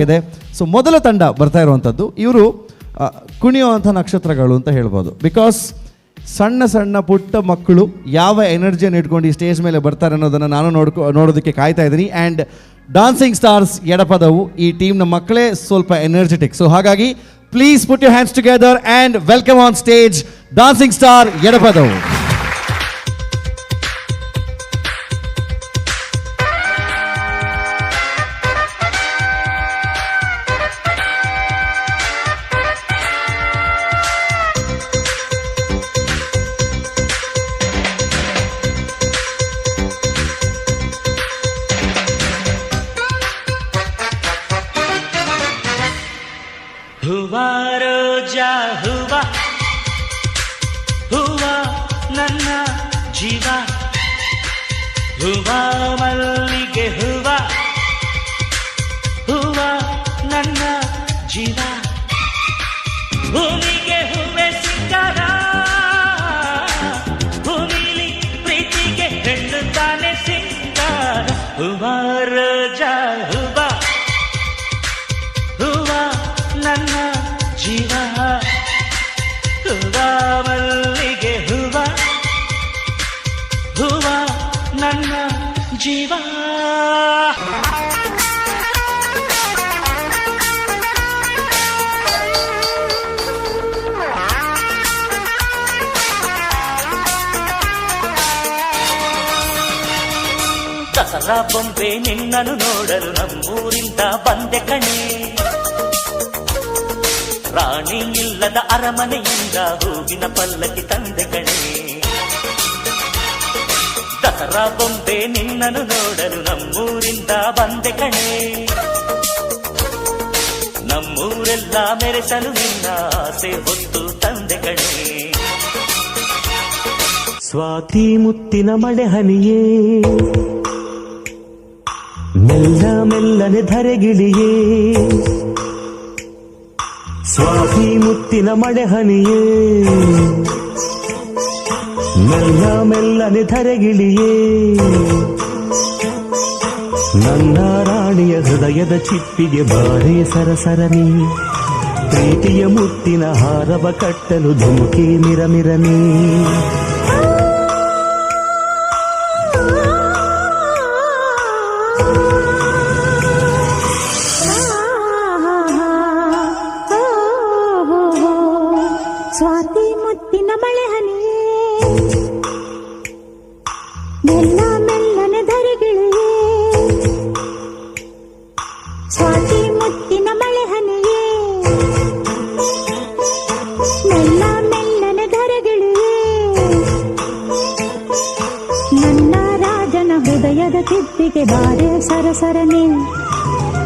ಇದೆ. ಸೊ ಮೊದಲ ತಂಡ ಬರ್ತಾ ಇರುವಂಥದ್ದು ಇವರು ಕುಣಿಯುವಂಥ ನಕ್ಷತ್ರಗಳು ಅಂತ ಹೇಳ್ಬೋದು. ಬಿಕಾಸ್ ಸಣ್ಣ ಸಣ್ಣ ಪುಟ್ಟ ಮಕ್ಕಳು ಯಾವ ಎನರ್ಜಿಯನ್ನು ಇಟ್ಕೊಂಡು ಈ ಸ್ಟೇಜ್ ಮೇಲೆ ಬರ್ತಾರೆ ಅನ್ನೋದನ್ನು ನಾನು ನೋಡೋದಕ್ಕೆ ಕಾಯ್ತಾ ಇದ್ದೀನಿ. ಆ್ಯಂಡ್ ಡಾನ್ಸಿಂಗ್ ಸ್ಟಾರ್ಸ್ ಎಡಪದವು ಈ ಟೀಮ್ನ ಮಕ್ಕಳೇ ಸ್ವಲ್ಪ ಎನರ್ಜೆಟಿಕ್. ಸೊ ಹಾಗಾಗಿ please put your hands together and welcome on stage dancing star Edapadavu. ಹುವಾ ರೋಜಾ ಹುವಾ ಹುವಾ ನನ್ನ ಜೀವ, ಹುವಾ ಮಲ್ಲಿಗೆ ಹುವಾ ಹುವಾ ನನ್ನ ಜೀವ, ಭೂಮಿಗೆ ಹೂವೆ ಸಿಂಗಾರ, ಭೂಮಿಲಿ ಪ್ರೀತಿಗೆ ಹೆಣ್ಣು ತಾನೆ ಸಿಂಗಾರ. ಹುವಾ ರೋಜಾ ಹುವಾ ಹುವಾ ನನ್ನ ಜೀವ, ಹುವಾ ಮಲ್ಲಿಗೆ ಹುವಾ ಹುವಾ ನನ್ನ ಜೀವ. ದಸರಾ ಬೊಂಬೆ ನಿನ್ನನ್ನು ನೋಡಲು ನಮ್ಮೂರಿಂದ ಬಂದೆ ಕಣೆ, ರಾಣಿ ಇಲ್ಲದ ಅರಮನೆಯಿಂದ ಹೂವಿನ ಪಲ್ಲಕ್ಕಿ ತಂದೆ ಕಣೆ. ದಸರಾ ಬೊಂಬೆ ನಿನ್ನನ್ನು ನೋಡಲು ನಮ್ಮೂರಿಂದ ಬಂದೆ ಕಣೆ, ನಮ್ಮೂರೆಲ್ಲ ಮೆರೆಸಲು ನಿನ್ನ ಆಸೆ ಹೊತ್ತು ತಂದೆ ಕಣೆ. ಸ್ವಾತಿ ಮುತ್ತಿನ ಮಳೆ ಹನಿಯೇ, ಮೆಲ್ಲ ಮೆಲ್ಲನೆ ಧರೆಗಿಳಿಯೇ, ಸ್ವಾತಿ ಮುತ್ತಿನ ಮಳೆ ಹನಿಯೇ, ಮೆಲ್ಲ ಮೆಲ್ಲನೆ ಧರೆಗಿಳಿಯೇ, ನನ್ನ ರಾಣಿಯ ಹೃದಯದ ಚಿಪ್ಪಿಗೆ ಬಾರೇ ಸರಸರನಿ, ಪ್ರೀತಿಯ ಮುತ್ತಿನ ಹಾರವ ಕಟ್ಟಲು ಧುಮುಕಿ ಮಿರಮಿರನಿ. ಸ್ವಾತಿ ಮುತ್ತಿನ ಮಳೆ ಹನಿಯೇ, ಮೆಲ್ಲ ಮೆಲ್ಲನೆ ಧರೆಗಿಳಿಯೇ, ಸ್ವಾತಿ ಮುತ್ತಿನ ಮಳೆ ಹನಿಯೇ, ಮೆಲ್ಲ ಮೆಲ್ಲನೆ ಧರೆಗಿಳಿಯೇ, ನನ್ನ ರಾಜನ ಹೃದಯದ ತಿಪ್ಪಿಗೆ ಬಾರೆ ಸರಸರನೆ,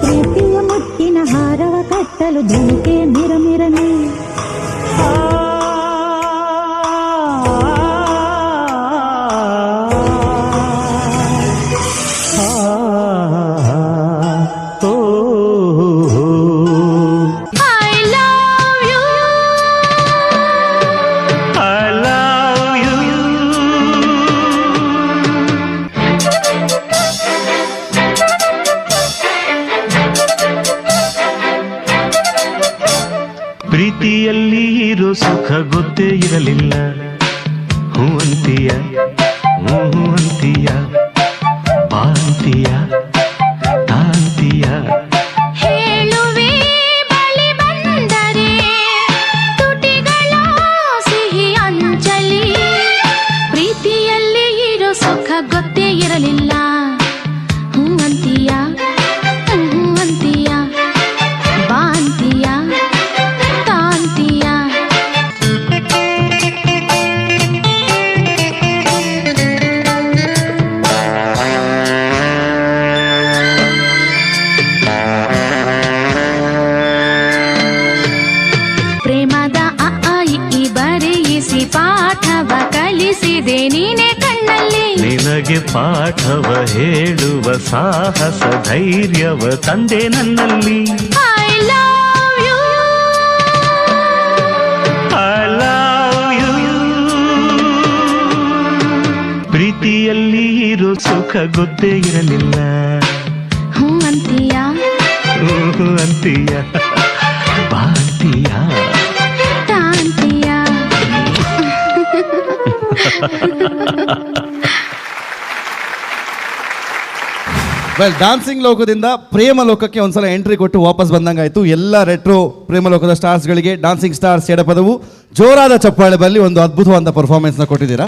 ಪ್ರೀತಿಯ ಮುತ್ತಿನ ಹಾರವ ಕಟ್ಟಲು ಧುಮುಕೆ ಮಿರಮಿರನೆ. ಪ್ರೀತಿಯಲ್ಲಿ ಇರೋ ಸುಖ ಗೊತ್ತೇ ಇರಲಿಲ್ಲ, ಹೂ ಅಂತೀಯ ಹೂ ಅಂತೀಯ, ಬಾಂತೀಯ ತಾಂತೀಯ, ಹೇಳುವೆ ಬಳಿ ಬಂದರೆ ತುಟಿಗಳ ಸಿಹಿ ಅಂಚಲಿ, ಪ್ರೀತಿಯಲ್ಲಿ ಇರೋ ಸುಖ ಗೊತ್ತೇ ಇರಲಿಲ್ಲ, ಹೂ ಅಂತೀಯ ಹೂ ಅಂತೀಯ, ಬಾಂತೀಯ ತಾಂತೀಯ. ಪ್ರೇಮದ ಅ ಇ ಬರೆಯಿಸಿ ಪಾಠವ ಕಲಿಸಿದೆ ನೀನೆ ಕಣ್ಣಲ್ಲಿ, ನಿನಗೆ ಪಾಠವ ಹೇಳುವ ಸಾಹಸ ಧೈರ್ಯವ ತಂದೆ ನನ್ನಲ್ಲಿ. I love you I love you. ಪ್ರೀತಿಯಲ್ಲಿ ಇರೋ ಸುಖ ಗೊತ್ತೇ ಇರಲಿಲ್ಲ, ಹೂ ಅಂತೀಯ ಹೂ ಬೇಕು ಅಂತೀಯ ಬಾ ಅಂತೀಯ ತಾಂತೀಯ ವೆಲ್, ಡಾನ್ಸಿಂಗ್ ಲೋಕದಿಂದ ಪ್ರೇಮ ಲೋಕಕ್ಕೆ ಒಂದ್ಸಲ ಎಂಟ್ರಿ ಕೊಟ್ಟು ವಾಪಸ್ ಬಂದಂಗಾಯ್ತು. ಎಲ್ಲ ರೆಟ್ರೋ ಪ್ರೇಮ ಲೋಕದ ಸ್ಟಾರ್ಸ್ಗಳಿಗೆ ಡಾನ್ಸಿಂಗ್ ಸ್ಟಾರ್ಸ್ ಎಡಪದವು ಜೋರಾದ ಚಪ್ಪಾಳೆ ಬರಲಿ. ಒಂದು ಅದ್ಭುತವಾದ ಪರ್ಫಾರ್ಮೆನ್ಸ್ನ ಕೊಟ್ಟಿದ್ದೀರಾ.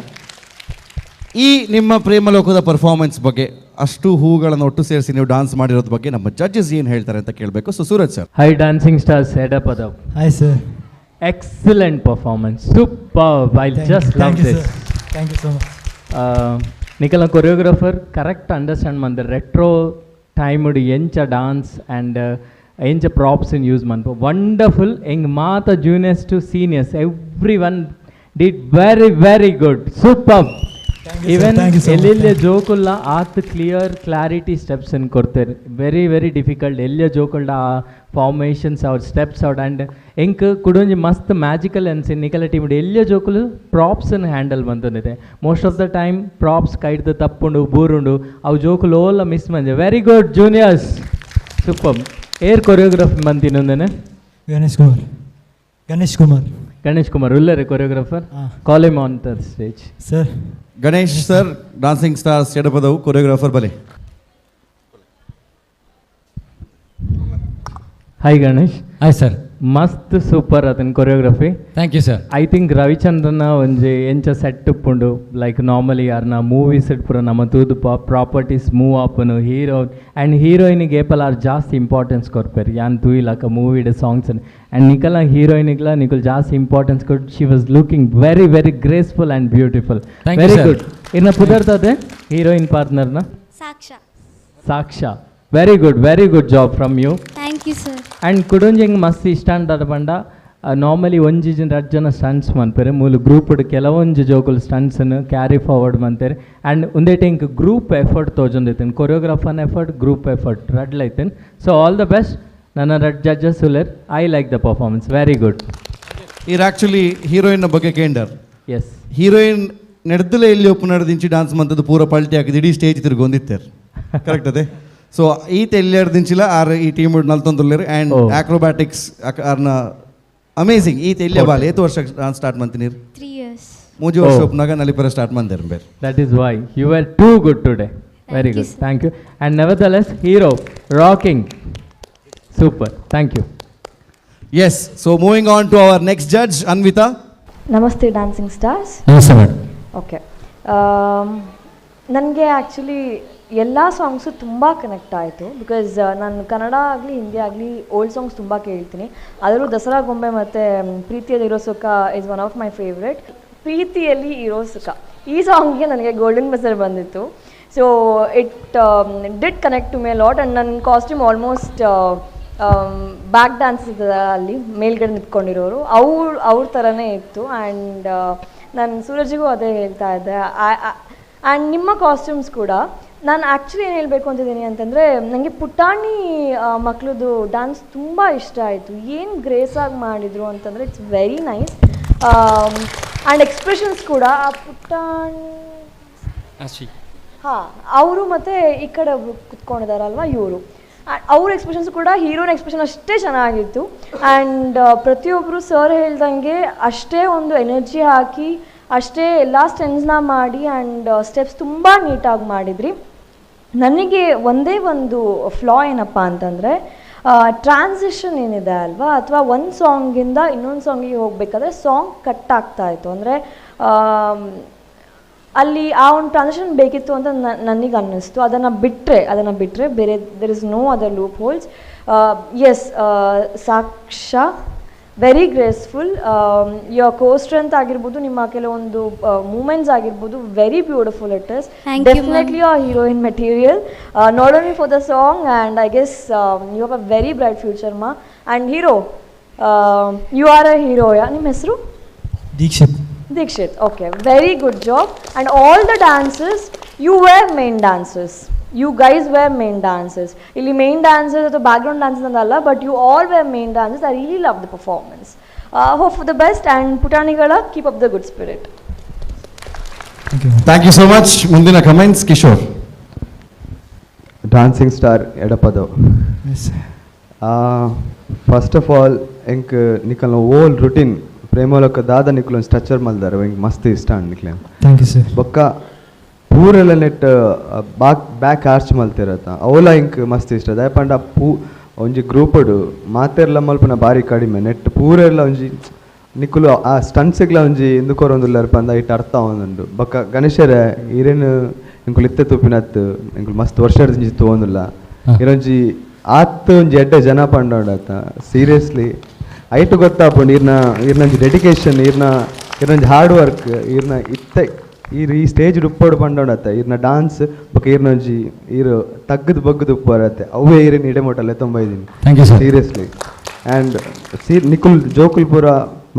ಈ ನಿಮ್ಮ ಪ್ರೇಮ ಲೋಕದ ಪರ್ಫಾರ್ಮೆನ್ಸ್ ಬಗ್ಗೆ, ಅಷ್ಟು ಹೂಗಳನ್ನು ಒಟ್ಟು ಸೇರಿಸಿ ನೀವು ಡಾನ್ಸ್ ಮಾಡಿರೋದ್ರ ಬಗ್ಗೆ ನಮ್ಮ ಜಡ್ಜಸ್ ಏನು ಹೇಳ್ತಾರೆ ಅಂತ ಕೇಳಬೇಕು. So Suraj sir. Hi dancing stars, Edapadav. Hi sir. Excellent performance. Superb. I just Thank loved you, it. sir. Thank you so much. Nicola choreographer correct understand man the retro time udu encha dance and encha props in use man. Wonderful. Eng mata juniors to seniors everyone did very good. Superb. Thank you, Even sir. Thank you so much. ಎಲ್ಲೆಲ್ಲ ಜೋಕುಲ್ಲ ಆತ್ clear clarity steps ಅನ್ನು ಕೊಡ್ತಾರೆ. Very difficult ಎಲ್ಲ ಜೋಕುಲ್ಡ formations out steps out and ಎಂಕ್ ಕುಡೊಂಜಿ ಮಸ್ತ್ magical ಅನ್ಸಿ ನಿಕಲ ಟೀಮ್ ಎಲ್ಲ ಜೋಕುಲು ಪ್ರಾಪ್ಸನ್ನು ಹ್ಯಾಂಡಲ್ ಬಂತಂದಿದೆ. Most of the time props ಕೈಡ್ದು ತಪ್ಪುಂಡು ಬೂರುಂಡು ಅವು ಜೋಕುಲು ಓಲ್ಲ ಮಿಸ್ ಮಂಜೆ. Very good juniors, super. ಏರ್ ಕೊರಿಯೋಗ್ರಫಿ ಬಂತಿನೊಂದೇನೆ ಗಣೇಶ್ ಕುಮಾರ್ ಉಲ್ಲರೆ choreographer. Call him on the stage. Sir. Ganesh sir, dancing stars Edapadavu choreographer ಬಲೆ. ಹಾಯ್ ಗಣೇಶ್. Hi sir. ಮಸ್ತ್ ಸೂಪರ್ ಅದನ್ನ choreography. Thank you sir. I think ರವಿಚಂದ್ರನ ಒಂಜಿ ಎಂಚ ಸೆಟ್ ಉಪ್ಪುಂಡು ಲೈಕ್ ನಾರ್ಮಲಿ ಯಾರನ್ನ ಮೂವೀಸ್ ಪೂರ ನಮ್ಮ ತೂದು ಪ್ರಾಪರ್ಟೀಸ್ ಮೂವ್ ಆಪನು ಹೀರೋ ಆ್ಯಂಡ್ ಹೀರೋಯಿನಿಗೆ ಏಪಲ್ ಆರ್ ಜಾಸ್ತಿ ಇಂಪಾರ್ಟೆನ್ಸ್ ಕೊಡ್ಪೇರು ಯಾನ್ ತೂಯಿಲಕ ಮೂವಿಡ್ ಸಾಂಗ್ಸ್ ಆ್ಯಂಡ್ ನಿಕಲ ಹೀರೋಯಿನಿಗ್ಲ ನಿಕಲ್ ಜಾಸ್ತಿ ಇಂಪಾರ್ಟೆನ್ಸ್ ಕೊಟ್ಟು she was looking very graceful and beautiful. Thank you, very sir. Good. ಇನ್ನು ಪುದರ್ತದೆ ಹೀರೋಯಿನ್ ಪಾರ್ಟ್ನರ್ನ Saksha. Saksha. Very good job from you. Thank you sir. And ಕುಡೊಂಜಂಗೆ ಮಸ್ತ್ ಇಷ್ಟ ಅಂತ ಬಂಡ ನಾರ್ಮಲಿ ಒಂಜಿ ಜನ 2 ಜನ ಸ್ಟಂಟ್ಸ್ ಮನ್ಪೇರೆ ಮೂಲು ಗ್ರೂಪ್ಡ್ ಕೆಲವೊಂದು ಜೋಕುಲು ಸ್ಟಂಟ್ಸನ್ನು ಕ್ಯಾರಿ ಫಾರ್ವರ್ಡ್ ಮಂತೇರೆ ಆ್ಯಂಡ್ ಒಂದೇಟೆ ಇಂಕ್ ಗ್ರೂಪ್ ಎಫರ್ಟ್ ತೋಜೊಂದೈತೇನೆ. ಕೊರಿಯೋಗ್ರಾಫರ್ನ ಎಫರ್ಟ್ ಗ್ರೂಪ್ ಎಫರ್ಟ್ ರಡ್ಲೈತೇನೆ. ಸೊ ಆಲ್ ದ ಬೆಸ್ಟ್ ನನ್ನ ರೆಡ್ ಜಡ್ಜಸ್ ಉಲೇರ್. I like the performance. Very good. ಇರ್ ಆ್ಯಕ್ಚುಲಿ ಹೀರೋಯಿನ್ ಬಗ್ಗೆ ಕೇಂಡರ್ ಎಸ್ ಹೀರೋಯಿನ್ ನಡೆದಲೇ ಇಲ್ಲಿ ಒಪ್ಪು ನಡೆದಿಂಚಿ ಡಾನ್ಸ್ ಮಂತದ್ದು ಪೂರ ಪಲ್ಟಿ ಹಾಕಿದ್ದು ಇಡೀ ಸ್ಟೇಜ್ ತಿರುಗೊಂದಿತ್ತೇರು ಕರೆಕ್ಟ್ ಅದೇ. ಸೊ ಈತ ಎಲ್ಲಿಯಾರ್ದಿಂಚಿಲ್ಲ ಆರ್ ಈ ಟೀಮ್ ನಲ್ತೊಂದುಲ್ಲೇರು ಆ್ಯಂಡ್ ಆಕ್ರೋಬ್ಯಾಟಿಕ್ಸ್ ಆರ್ನ ಅಮೇಝಿಂಗ್. ಈತ ಎಲ್ಲಿಯ ಬಾಲ್ ಏತು ವರ್ಷ ಡಾನ್ಸ್ ಸ್ಟಾರ್ಟ್ ಮಂತಿನೀರು 3 years. 3 ವರ್ಷ ಒಪ್ಪನಾಗ ನಲಿಪರ ಸ್ಟಾರ್ಟ್ ಮಂದಿರು ಬೇರೆ. That is why you are too good today. Very you, good. sir. Thank you. And nevertheless hero rocking super. Thank you. Yes, so moving on to our next judge Anvitha. ನಮಸ್ತೆ dancing stars. Namaste madam. Okay, ನನಗೆ actually ಎಲ್ಲ songs ತುಂಬ connect ಆಯಿತು. Because ನಾನು ಕನ್ನಡ ಆಗಲಿ ಹಿಂದಿ ಆಗಲಿ old songs ತುಂಬ ಕೇಳ್ತೀನಿ. ಅದರಲ್ಲೂ ದಸರಾ ಗೊಂಬೆ ಮತ್ತು ಪ್ರೀತಿಯಲ್ಲಿ ಇರೋ ಸುಖ is one of my favourite. ಪ್ರೀತಿಯಲ್ಲಿ ಇರೋ ಸುಖ ಈ ಸಾಂಗ್ಗೆ ನನಗೆ ಗೋಲ್ಡನ್ ಬಜರ್ ಬಂದಿತ್ತು. So it did connect to my lot. And ನನ್ನ ಕಾಸ್ಟ್ಯೂಮ್ ಆಲ್ಮೋಸ್ಟ್ ಬ್ಯಾಕ್ ಡ್ಯಾನ್ಸ್ ಇದ್ದದ ಅಲ್ಲಿ ಮೇಲ್ಗಡೆ ನಿಂತ್ಕೊಂಡಿರೋರು ಅವ್ರ ಥರನೇ ಇತ್ತು. ಆ್ಯಂಡ್ ನಾನು ಸೂರಜ್ಗೂ ಅದೇ ಹೇಳ್ತಾ ಇದ್ದೆ. ಆ್ಯಂಡ್ ನಿಮ್ಮ ಕಾಸ್ಟ್ಯೂಮ್ಸ್ ಕೂಡ ನಾನು ಆ್ಯಕ್ಚುಲಿ ಏನು ಹೇಳಬೇಕು ಅಂತಿದ್ದೀನಿ ಅಂತಂದರೆ, ನನಗೆ ಪುಟಾಣಿ ಮಕ್ಕಳದು ಡ್ಯಾನ್ಸ್ ತುಂಬ ಇಷ್ಟ ಆಯಿತು. ಏನು ಗ್ರೇಸಾಗಿ ಮಾಡಿದರು ಅಂತಂದರೆ it's very nice. And expressions ಕೂಡ ಆ ಪುಟಾಣಿ ಹಾಂ ಅವರು ಮತ್ತು ಈ ಕಡೆ ಕುತ್ಕೊಂಡಿದ್ದಾರಲ್ವ ಇವರು, ಅವ್ರ ಎಕ್ಸ್ಪ್ರೆಷನ್ಸ್ ಕೂಡ ಹೀರೋನ ಎಕ್ಸ್ಪ್ರೆಷನ್ ಅಷ್ಟೇ ಚೆನ್ನಾಗಿತ್ತು. ಆ್ಯಂಡ್ ಪ್ರತಿಯೊಬ್ಬರು ಸರ್ ಹೇಳ್ದಂಗೆ ಅಷ್ಟೇ ಒಂದು ಎನರ್ಜಿ ಹಾಕಿ ಅಷ್ಟೇ ಎಲ್ಲ ಸ್ಟೆನ್ಸ್ನ ಮಾಡಿ ಆ್ಯಂಡ್ ಸ್ಟೆಪ್ಸ್ ತುಂಬ ನೀಟಾಗಿ ಮಾಡಿದ್ರಿ. ನನಗೆ ಒಂದೇ ಒಂದು ಫ್ಲಾ ಏನಪ್ಪ ಅಂತಂದರೆ ಟ್ರಾನ್ಸಿಷನ್ ಏನಿದೆ ಅಲ್ವಾ, ಅಥವಾ ಒಂದು ಸಾಂಗಿಂದ ಇನ್ನೊಂದು ಸಾಂಗಿಗೆ ಹೋಗಬೇಕಾದ್ರೆ ಸಾಂಗ್ ಕಟ್ ಆಗ್ತಾಯಿತ್ತು. ಅಂದರೆ ಅಲ್ಲಿ ಆ ಒಂದು ಟ್ರಾನ್ಸಿಷನ್ ಬೇಕಿತ್ತು ಅಂತ ನನಗೆ ಅನ್ನಿಸ್ತು. ಅದನ್ನು ಬಿಟ್ಟರೆ ಬೇರೆ there is no other loop holes. Yes, Saksha very graceful. Your core strength ಆಗಿರ್ಬೋದು, ನಿಮ್ಮ ಕೆಲವೊಂದು ಮೂಮೆಂಟ್ಸ್ ಆಗಿರ್ಬೋದು, very beautiful it is. Definitely a heroine material, not only for the song and I guess you have a very bright future ಮಾ. And hero, you are a ಹೀರೋಯಾ? ನಿಮ್ಮ ಹೆಸರು? Dikshit. Okay, very good job. And all the dances, you were main dancers. You guys were main dancers. Illi main dancers or background dancers andalla, but you all were main dancers. I really love the performance. Hope for the best, and Putanigala, keep up the good spirit. Thank you so much. ಮುಂದಿನ comments Kishore. Dancing star Edapadav. Yes. First of all ಎಂಕ್ ನಿಕಲ್ನ ಓಲ್ routine Premaloka ದಾದ ನಿಕಲ್ ಒಂದು structure ಮಲ್ದಾರ ಎಂಕ್ ಮಸ್ತ್ ಇಷ್ಟ ನಿಕ್ಲೆ thank you sir. ಬೊಕ್ಕ ಪೂರೆಲ್ಲ ನೆಟ್ ಬ್ಯಾಕ್ ಆರ್ಚ್ ಮಲ್ತಿರತ್ತ ಅವಲ ಇಂಕ್ ಮಸ್ತ್ ಇಷ್ಟ ದಯಪಂಡ ಒಂಜಿ ಗ್ರೂಪಡು ಮಾತೆರ್ಲ ಮಲ್ಪನ ಬಾರಿ ಕಡಿಮೆ ನೆಟ್ ಪೂರೆಲ್ಲ ಒಂಜಿ ನಿಕುಲು ಆ ಸ್ಟನ್ಸ್ಗ್ಲ ಒಂಜಿ ಎಂದುಕೊರೊಂದುಲ್ಲಾರ ಪಂದ ಇಟ್ಟು ಅರ್ಥ ಒಂದುಂಡು ಬೊಕ್ಕ ಗಣೇಶರ ಇರೇನು ಇಂಕುಲು ಇತ್ತೆ ತೂಪಿನತ್ತು ಇಂಕುಲು ಮಸ್ತ್ ವರ್ಷದ ಇಂಜಿ ತೋಂದುಲ್ಲ ಇರೊಂಜಿ ಆತ್ ಒಂಜಿ ಎಡ್ಡೆ ಜನ ಪಂಡೋಡತ್ತ ಸೀರಿಯಸ್ಲಿ ಐಟು ಗೊತ್ತಾಪುಂಡು ಇರ್ನಂಜಿ ಡೆಡಿಕೇಶನ್ ಇರ್ನಂಜಿ ಹಾರ್ಡ್ ವರ್ಕ್ ಇರ್ನ ಇತ್ತೆ ಈ ಸ್ಟೇಜ್ ಉಪ್ಪೋಡು ಪಂಡೋಡತ್ತ ಇರ್ನ ಡಾನ್ಸ್ ಬೊಕ್ಕ ಇರ್ನೊಂಜಿ ಇರು ತಗ್ಗದು ಬಗ್ಗದು ಉಪ್ಪರತ್ತೆ ಅವೇ ಇರೇನು ಇಡೆಮೋಟಲ್ಲ ತೊಂಬೈದೀನಿ thank you sir. Seriously and ನಿಕುಲ್ ಜೋಕುಲ್ ಪೂರ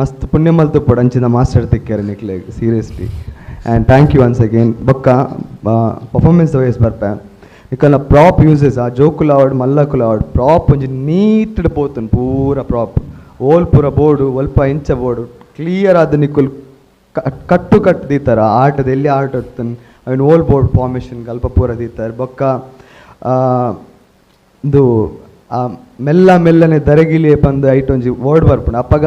ಮಸ್ತ್ ಪುಣ್ಯ ಮಲ್ತುಪ್ಪಡು ಅಂಚಿನ ಮಾಸ್ಟರ್ ತಿಕ್ಕ್ಯಾರ ನಿಕ್ಲೆ seriously and thank you once again ಬೊಕ್ಕ ಪರ್ಫಾರ್ಮೆನ್ಸ್ ವಯಸ್ ಬರ್ಪೆ ನಿಕಲ್ನ ಪ್ರಾಪ್ ಯೂಸಸ್ ಆ ಜೋಕುಲ್ ಆವಡ್ ಮಲ್ಲಕುಲ್ ಆವಡ್ ಪ್ರಾಪ್ ಒಂಜಿ ನೀಟ್ಡ್ ಪೋತುನ್ ಪೂರ ಪ್ರಾಪ್ ಓಲ್ ಪೂರ ಬೋರ್ಡು ಒಲ್ಪ ಇಂಚ ಬೋರ್ಡು ಕ್ಲಿಯರ್ ಆದ ನಿಕುಲ್ ಕಟ್ಟು ದೀತಾರ ಆಟದ ಎಲ್ಲಿ ಆಟ ಇರ್ತನ್ ಅವನ್ ಓಲ್ ಬೋರ್ಡ್ ಫಾರ್ಮೇಷನ್ ಅಲ್ಪ ಪೂರ ದೀತಾರೆ ಬೊಕ್ಕ ಇದು ಮೆಲ್ಲನೆ ದರಗಿಲಿ ಬಂದು ಐಟ್ ಒಂಜಿ ವರ್ಡ್ ಬರ್ಪುಂಡು ಅಪ್ಪಗ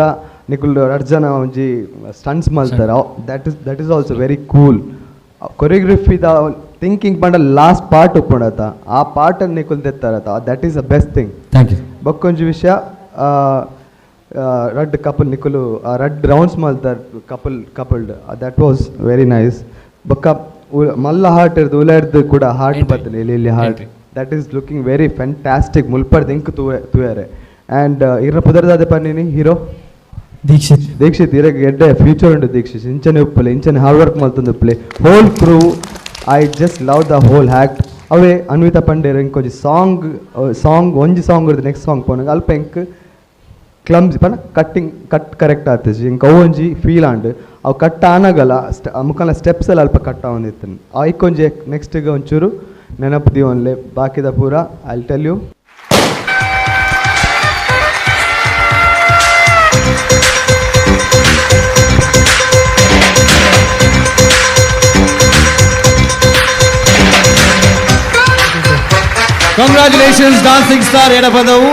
ನಿಕುಲ್ ಅರ್ಜನ ಒಂಜಿ ಸ್ಟನ್ಸ್ ಮಲ್ತಾರ that is also very cool ಕೊರಿಯೋಗ್ರಫಿದ ಥಿಂಕಿಂಗ್ ಪಂಡ ಲಾಸ್ಟ್ ಪಾರ್ಟ್ ಉಪ್ಪುಂಡತ ಆ ಪಾರ್ಟನ್ನು ನಿಕುಲ್ ತೆತ್ತಾರತ that is the best thing. Thank you. ಬೊಕ್ಕೊಂಜಿ ವಿಷಯ ರಡ್ ಕಪಲ್ ನಿಕುಲು ರಡ್ ರೌಂಡ್ಸ್ ಮಲ್ತಾರ್ coupled that was very nice ಬೊಕ್ಕ ಮಲ್ಲ ಹಾರ್ಟ್ ಇರ್ದು ಉಲಾರ್ದು ಕೂಡ ಹಾರ್ಟ್ ಬರ್ತದೆ ಇಲ್ಲಿ heart that is looking very fantastic ಮುಲ್ಪರ್ದು ಇಂಕ್ ತೂಯಾರೆ ಆ್ಯಂಡ್ ಇರ ಪುದರ್ದಾದ ಪನ್ನಿನಿ ಹೀರೋ ದೀಕ್ಷಿತ್ ಇರಗೆ ಎಡ್ಡೆ ಫ್ಯೂಚರ್ ಉಂಟು ದೀಕ್ಷಿತ್ ಇಂಚನೆ ಉಪ್ಪಲೆ ಇಂಚನೆ ಹಾರ್ಡ್ ವರ್ಕ್ ಮಲ್ತೊಂದು ಉಪ್ಪಲೆ whole crew I just love the whole act ಅವೇ ಅನ್ವಿತಾ ಪಂಡೇರ್ ಇಂಕೊಂಜಿ ಸಾಂಗ್ ಒಂಜಿ ಸಾಂಗ್ ಇರ್ದು ನೆಕ್ಸ್ಟ್ ಸಾಂಗ್ ಪೋನಾಗ ಅಲ್ಪ ಇಂಕ್ ಕ್ಲಮ್ಸಿ ಪಣ ಕಟ್ ಕರೆಕ್ಟ್ ಆಗ್ತದೆ ಇಂಕ ಅವು ಒಂಜಿ ಫೀಲ್ ಆಂಡ್ ಅವು ಕಟ್ ಆನಾಗಲ್ಲ ಮುಖಾಲ ಸ್ಟೆಪ್ಸ್ ಎಲ್ಲ ಅಲ್ಪ ಕಟ್ ಆಗೊಂದಿತ್ತು ಐಕೊಂಜಿ ನೆಕ್ಸ್ಟಿಗೆ ಒಂಚೂರು ನೆನಪು ದಿವನ್ಲೆ ಬಾಕಿದ ಪೂರ I tell you. Congratulations dancing star Edapadavu